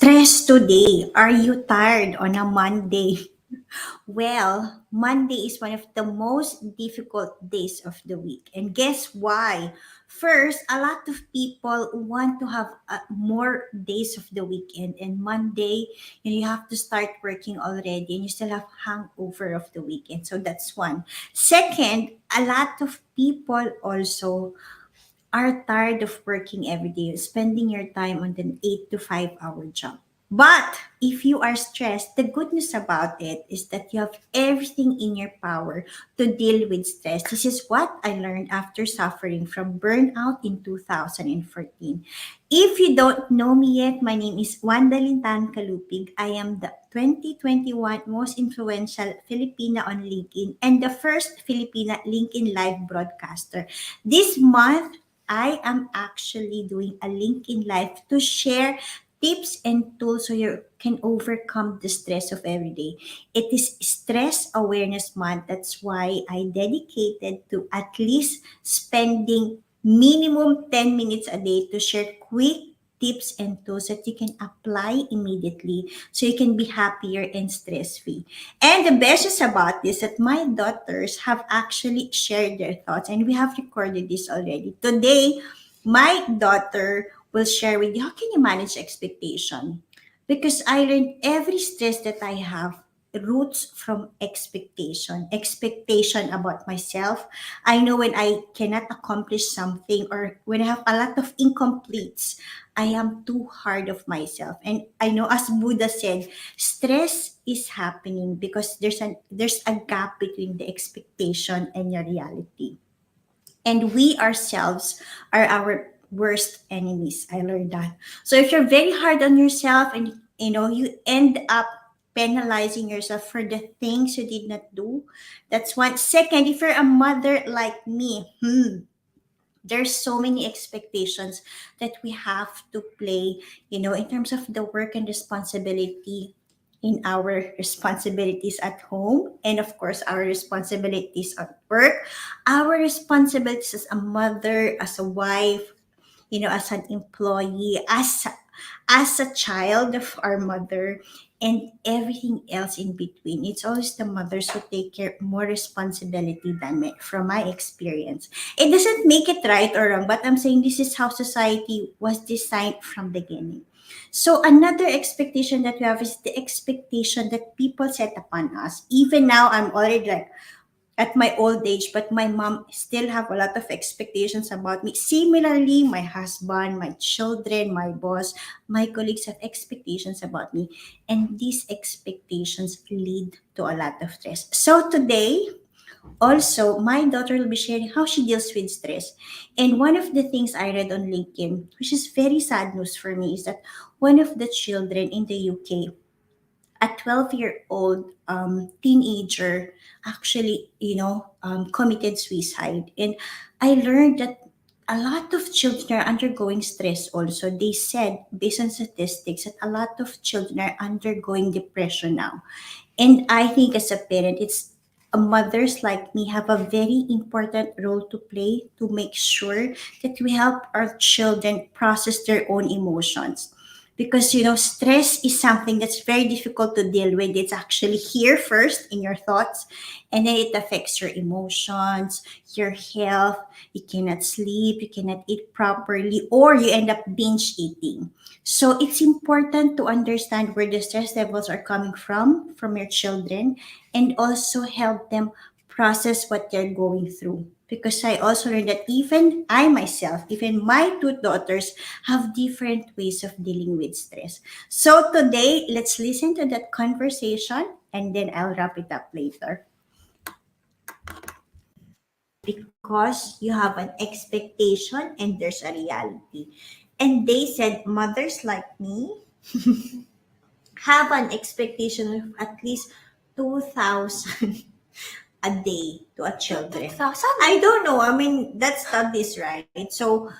Stress today. Are you tired on a Monday? Well, Monday is one of the most difficult days of the week. And guess why? First, a lot of people want to have more days of the weekend. And Monday, you have to start working already and you still have hangover of the weekend. So that's one. Second, a lot of people also are tired of working every day, spending your time on an 8 to 5 hour job. But if you are stressed, the good news about it is that you have everything in your power to deal with stress. This is what I learned after suffering from burnout in 2014. If you don't know me yet, my name is Wandalyn-Tan Calupig. I am the 2021 most influential Filipina on LinkedIn and the first Filipina LinkedIn live broadcaster. This month, I am actually doing a LinkedIn Live to share tips and tools so you can overcome the stress of every day. It is Stress Awareness Month. That's why I dedicated to at least spending minimum 10 minutes a day to share quick tips and tools that you can apply immediately so you can be happier and stress free. And the best is about this that my daughters have actually shared their thoughts and we have recorded this already. Today, my daughter will share with you how can you manage expectation? Because I learned every stress that I have roots from expectation about myself. I know when I cannot accomplish something or when I have a lot of incompletes, I am too hard of myself. And I know as Buddha said, stress is happening because there's a gap between the expectation and your reality. And we ourselves are our worst enemies. I learned that. So if you're very hard on yourself and you end up penalizing yourself for the things you did not do, that's one. Second, if you're a mother like me, there's so many expectations that we have to play, in terms of the work and responsibility in our responsibilities at home and of course our responsibilities at work, our responsibilities as a mother, as a wife, as an employee, as a child of our mother, and everything else in between. It's always the mothers who take care more responsibility than me, from my experience. It doesn't make it right or wrong, but I'm saying this is how society was designed from beginning. So another expectation that we have is the expectation that people set upon us. Even now, I'm already like at my old age, but my mom still have a lot of expectations about me. Similarly, my husband, my children, my boss, my colleagues have expectations about me. And these expectations lead to a lot of stress. So today, also, my daughter will be sharing how she deals with stress. And one of the things I read on LinkedIn, which is very sad news for me, is that one of the children in the UK, a 12-year-old teenager actually committed suicide. And I learned that a lot of children are undergoing stress also. They said, based on statistics, that a lot of children are undergoing depression now. And I think as a parent, it's mothers like me have a very important role to play to make sure that we help our children process their own emotions. Because stress is something that's very difficult to deal with. It's actually here first in your thoughts, and then it affects your emotions, your health. You cannot sleep, you cannot eat properly, or you end up binge eating. So it's important to understand where the stress levels are coming from your children, and also help them process what they're going through. Because I also learned that even I myself, even my two daughters, have different ways of dealing with stress. So today, let's listen to that conversation and then I'll wrap it up later. Because you have an expectation and there's a reality. And they said mothers like me have an expectation of at least 2,000 a day to a children. 2,000? I don't know. I mean, that's studies, right? So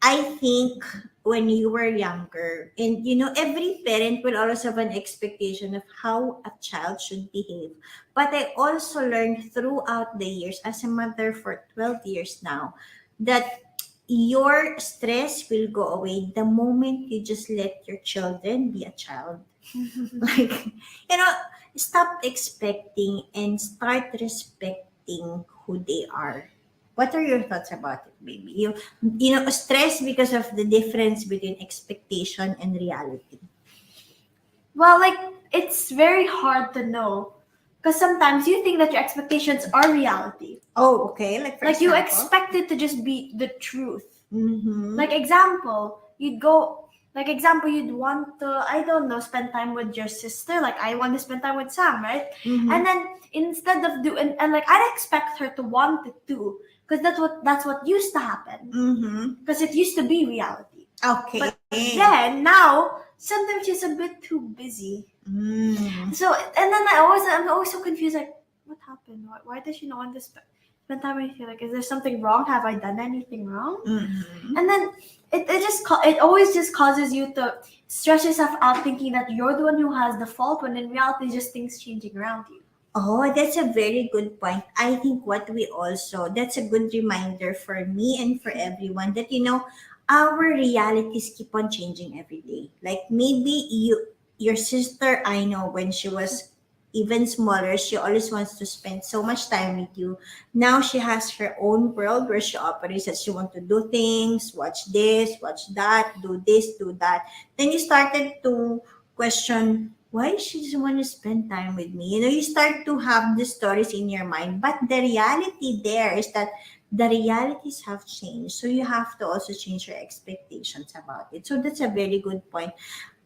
I think when you were younger, and every parent will always have an expectation of how a child should behave. But I also learned throughout the years, as a mother for 12 years now, that your stress will go away the moment you just let your children be a child. Like, stop expecting and start respecting who they are. What are your thoughts about it, baby? Stress because of the difference between expectation and reality. Well, like, it's very hard to know because sometimes you think that your expectations are reality. Oh, okay. Like, for Like, you example. expect it to just be the truth. Mm-hmm. Like, example, you'd want to, I don't know, spend time with your sister. Like, I want to spend time with Sam, right? Mm-hmm. And then instead of doing, and like, I'd expect her to want it too, because that's what used to happen. Mm-hmm. Because it used to be reality. Okay. But then now, sometimes she's a bit too busy. Mm. So, and then I'm always so confused. Like, what happened? Why does she not want to spend time with you? Like, is there something wrong? Have I done anything wrong? Mm-hmm. And then it always just causes you to stress yourself out, thinking that you're the one who has the fault, when in reality, it's just things changing around you. Oh, that's a very good point. I think that's a good reminder for me and for everyone that, our realities keep on changing every day. Like, maybe your sister, I know when she was even smaller, she always wants to spend so much time with you. Now she has her own world where she operates as she wants to do things, watch this, watch that, do this, do that. Then you started to question why she doesn't want to spend time with me. You start to have these stories in your mind, but the reality there is that the realities have changed. So you have to also change your expectations about it. So that's a very good point.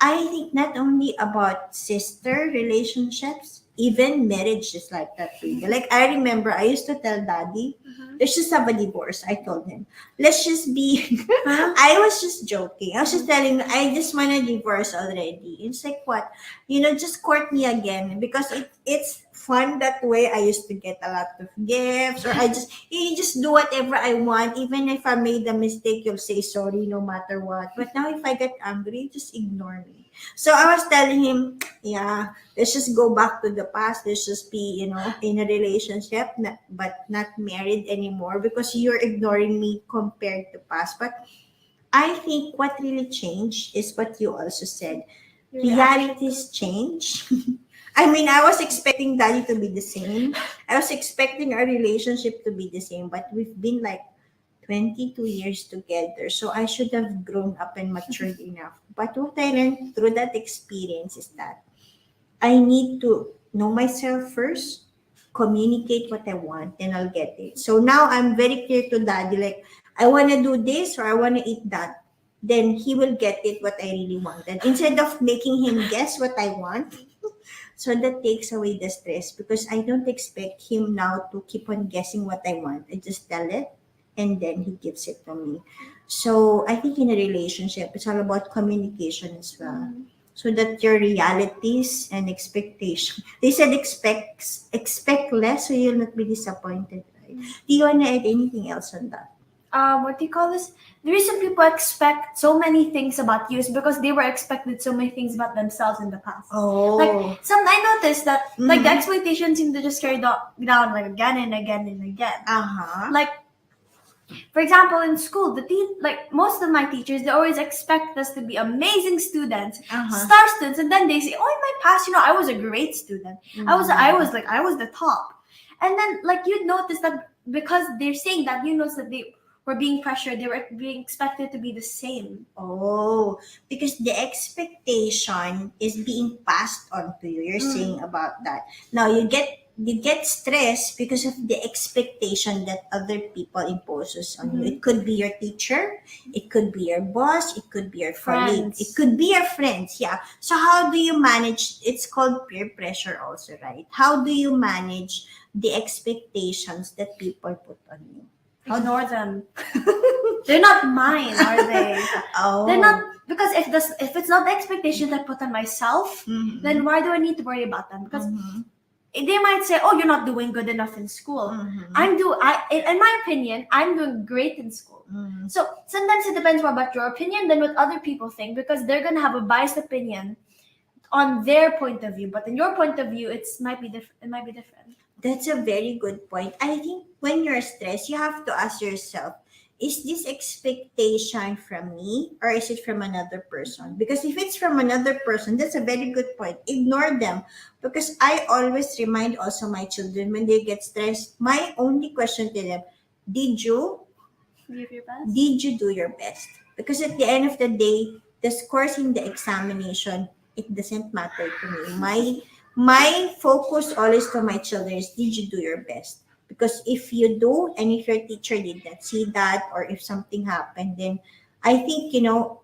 I think not only about sister relationships, even marriage is like that really. Like, I remember I used to tell daddy, let's just have a divorce. I told him, let's just be, I was just joking. I was just telling him, I just want a divorce already. It's like, what? Just court me again because it's fun that way. I used to get a lot of gifts, or you just do whatever I want. Even if I made a mistake, you'll say sorry no matter what. But now if I get angry, just ignore me. So I was telling him, yeah, let's just go back to the past. Let's just be, in a relationship, but not married anymore because you're ignoring me compared to past. But I think what really changed is what you also said. Realities change. I mean, I was expecting daddy to be the same. I was expecting our relationship to be the same, but we've been like 22 years together. So I should have grown up and matured enough. But what I learned through that experience is that I need to know myself first, communicate what I want, and I'll get it. So now I'm very clear to daddy, like, I want to do this or I want to eat that. Then he will get it what I really wanted. Instead of making him guess what I want, so that takes away the stress because I don't expect him now to keep on guessing what I want. I just tell it and then he gives it to me. So I think in a relationship, it's all about communication as well. So that your realities and expectation. They said expect less so you'll not be disappointed, right? Do you want to add anything else on that? What do you call this? The reason people expect so many things about you is because they were expected so many things about themselves in the past. Oh. Like, I noticed that like the expectations seem to just carry down like again and again and again. Uh-huh. Like, for example, in school, like most of my teachers, they always expect us to be amazing students, star students, and then they say, "Oh, in my past, I was a great student. I was the top." And then like you'd notice that because they're saying that, that they were being pressured, they were being expected to be the same. Oh, because the expectation is being passed on to you. You're saying about that. Now you get stressed because of the expectation that other people imposes on you. It could be your teacher, it could be your boss, it could be your colleague, it could be your friends. Yeah. So how do you manage? It's called peer pressure, also, right? How do you manage the expectations that people put on you? Ignore them. They're not mine, are they? Oh. They're not, because if it's not the expectations I put on myself, then why do I need to worry about them? Because they might say, "Oh, you're not doing good enough in school." In my opinion, I'm doing great in school. So sometimes it depends more about your opinion than what other people think, because they're gonna have a biased opinion on their point of view. But in your point of view, it might be different. That's a very good point. I think when you're stressed, you have to ask yourself, is this expectation from me or is it from another person? Because if it's from another person, that's a very good point. Ignore them. Because I always remind also my children when they get stressed, my only question to them, did you Give your best. did you do your best? Because at the end of the day, the scores in the examination, it doesn't matter to me. My focus always to my children is, did you do your best? Because if you do, and if your teacher did not see that, or if something happened, then I think,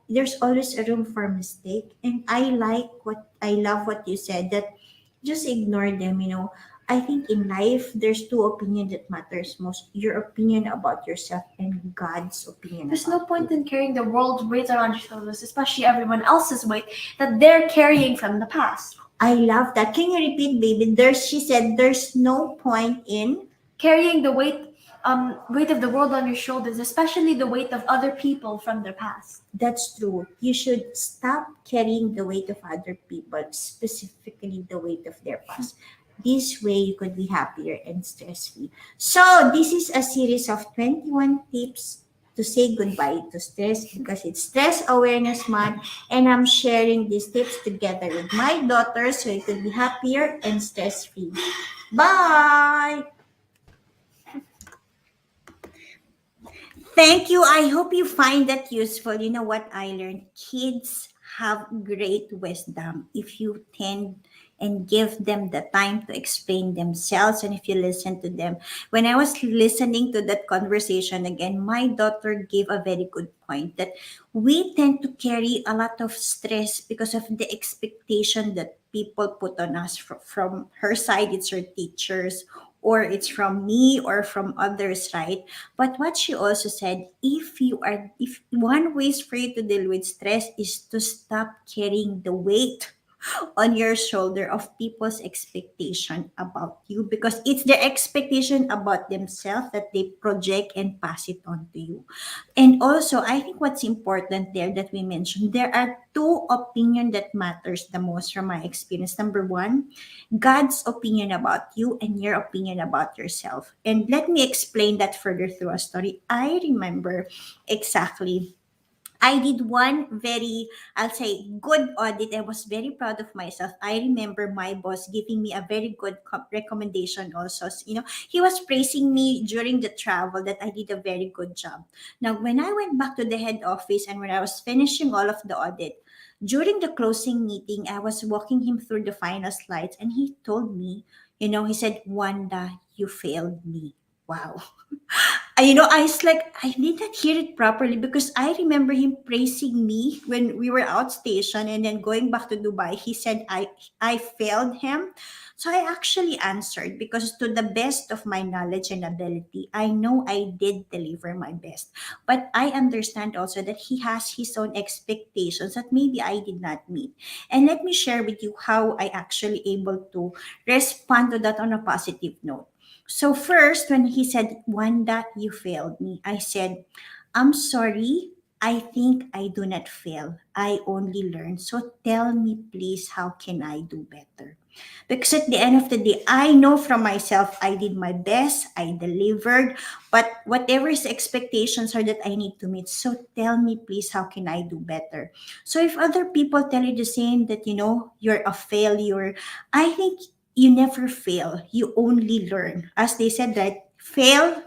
there's always a room for mistake. And I love what you said, that just ignore them. I think in life there's two opinions that matters most: your opinion about yourself and God's opinion There's about no point you. in carrying the world's weight around your shoulders, especially everyone else's weight that they're carrying from the past. I love that. Can you repeat, baby? She said there's no point in. Carrying the weight of the world on your shoulders, especially the weight of other people from their past. That's true. You should stop carrying the weight of other people, specifically the weight of their past. This way, you could be happier and stress free. So, this is a series of 21 tips to say goodbye to stress because it's Stress Awareness Month, and I'm sharing these tips together with my daughter so you could be happier and stress free. Bye! Thank you. I hope you find that useful. You know what I learned? Kids have great wisdom if you tend and give them the time to explain themselves and if you listen to them. When I was listening to that conversation again, my daughter gave a very good point that we tend to carry a lot of stress because of the expectation that people put on us from her side. It's her teachers, or it's from me or from others, right? But what she also said, if one ways for you to deal with stress is to stop carrying the weight on your shoulder of people's expectation about you, because it's their expectation about themselves that they project and pass it on to you. And also, I think what's important there that we mentioned, there are two opinion that matters the most from my experience. Number one, God's opinion about you and your opinion about yourself. And let me explain that further through a story. I remember exactly I did one very, I'll say, good audit. I was very proud of myself. I remember my boss giving me a very good recommendation also. He was praising me during the travel that I did a very good job. Now, when I went back to the head office and when I was finishing all of the audit, during the closing meeting, I was walking him through the final slides and he told me, he said, Wanda, you failed me. Wow. I was like, I did not hear it properly because I remember him praising me when we were outstation and then going back to Dubai. He said I failed him. So I actually answered because to the best of my knowledge and ability, I know I did deliver my best. But I understand also that he has his own expectations that maybe I did not meet. And let me share with you how I actually able to respond to that on a positive note. So first, when he said, Wanda, you failed me, I said, I'm sorry. I think I do not fail. I only learn. So tell me, please, how can I do better? Because at the end of the day, I know from myself I did my best, I delivered, but whatever his expectations are that I need to meet. So tell me, please, how can I do better? So if other people tell you the same, that you're a failure, I think you never fail. You only learn. As they said, that fail,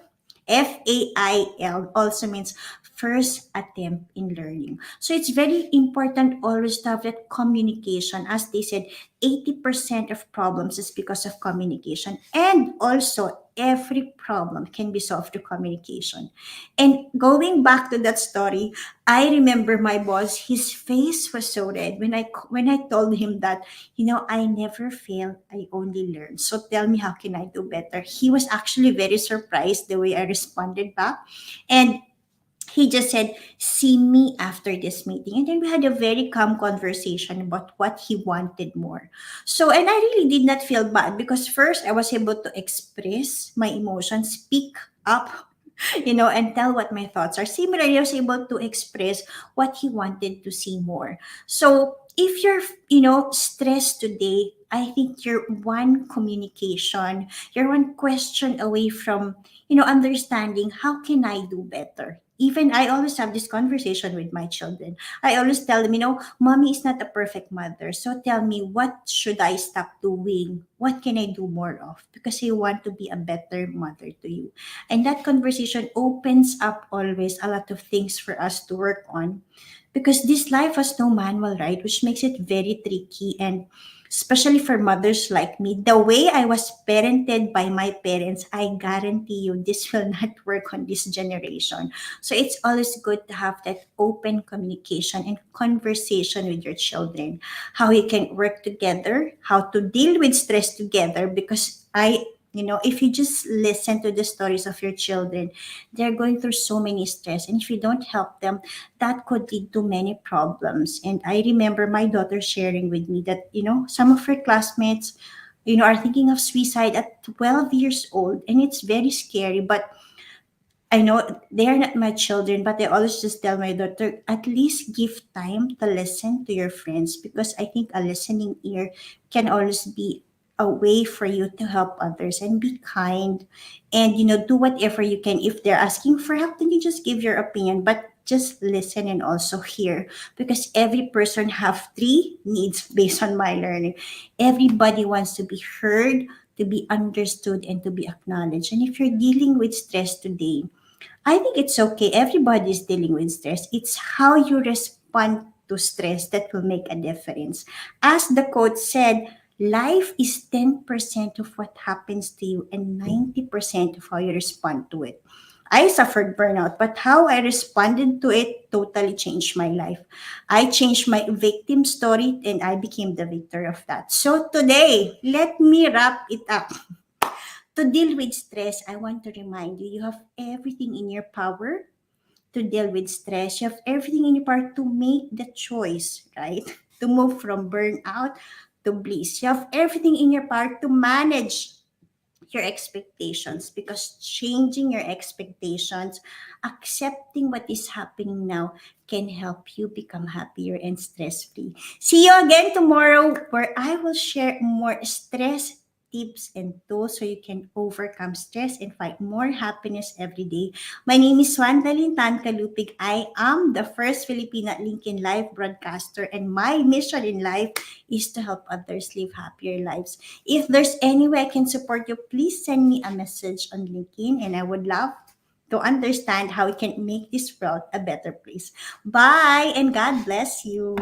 FAIL, also means first attempt in learning. So it's very important always to have that communication. As they said, 80% of problems is because of communication. And also, every problem can be solved through communication. And going back to that story, I remember my boss, his face was so red when I told him that, I never fail, I only learn. So tell me, how can I do better? He was actually very surprised the way I responded back. And he just said, see me after this meeting. And then we had a very calm conversation about what he wanted more. So, and I really did not feel bad because first I was able to express my emotions, speak up, and tell what my thoughts are. Similarly, I was able to express what he wanted to see more. So, if you're, stressed today, I think you're one communication, you're one question away from, understanding how can I do better. Even I always have this conversation with my children. I always tell them, mommy is not a perfect mother. So tell me, what should I stop doing? What can I do more of? Because I want to be a better mother to you. And that conversation opens up always a lot of things for us to work on, because this life has no manual, right? Which makes it very tricky. And especially for mothers like me, the way I was parented by my parents, I guarantee you this will not work on this generation. So it's always good to have that open communication and conversation with your children, how you can work together, how to deal with stress together. Because if you just listen to the stories of your children, they're going through so many stress. And if you don't help them, that could lead to many problems. And I remember my daughter sharing with me that, some of her classmates, are thinking of suicide at 12 years old. And it's very scary. But I know they are not my children, but I always just tell my daughter, at least give time to listen to your friends, because I think a listening ear can always be a way for you to help others and be kind, and do whatever you can. If they're asking for help, then you just give your opinion, but just listen and also hear, because every person have three needs based on my learning. Everybody wants to be heard, to be understood, and to be acknowledged. And if you're dealing with stress today, I think it's okay. Everybody's dealing with stress. It's how you respond to stress that will make a difference. As the quote said, life is 10% of what happens to you and 90% of how you respond to it. I suffered burnout, but how I responded to it totally changed my life. I changed my victim story and I became the victor of that. So today, let me wrap it up. To deal with stress, I want to remind you, you have everything in your power to deal with stress. You have everything in your power to make the choice, right? To move from burnout to bliss. You have everything in your power to manage your expectations, because changing your expectations, accepting what is happening now, can help you become happier and stress free. See you again tomorrow, where I will share more stress tips and tools so you can overcome stress and find more happiness every day. My name is Wandalyn-Tan Calupig. I am the first Filipina LinkedIn Live broadcaster, and my mission in life is to help others live happier lives. If there's any way I can support you, please send me a message on LinkedIn, and I would love to understand how we can make this world a better place. Bye, and God bless you.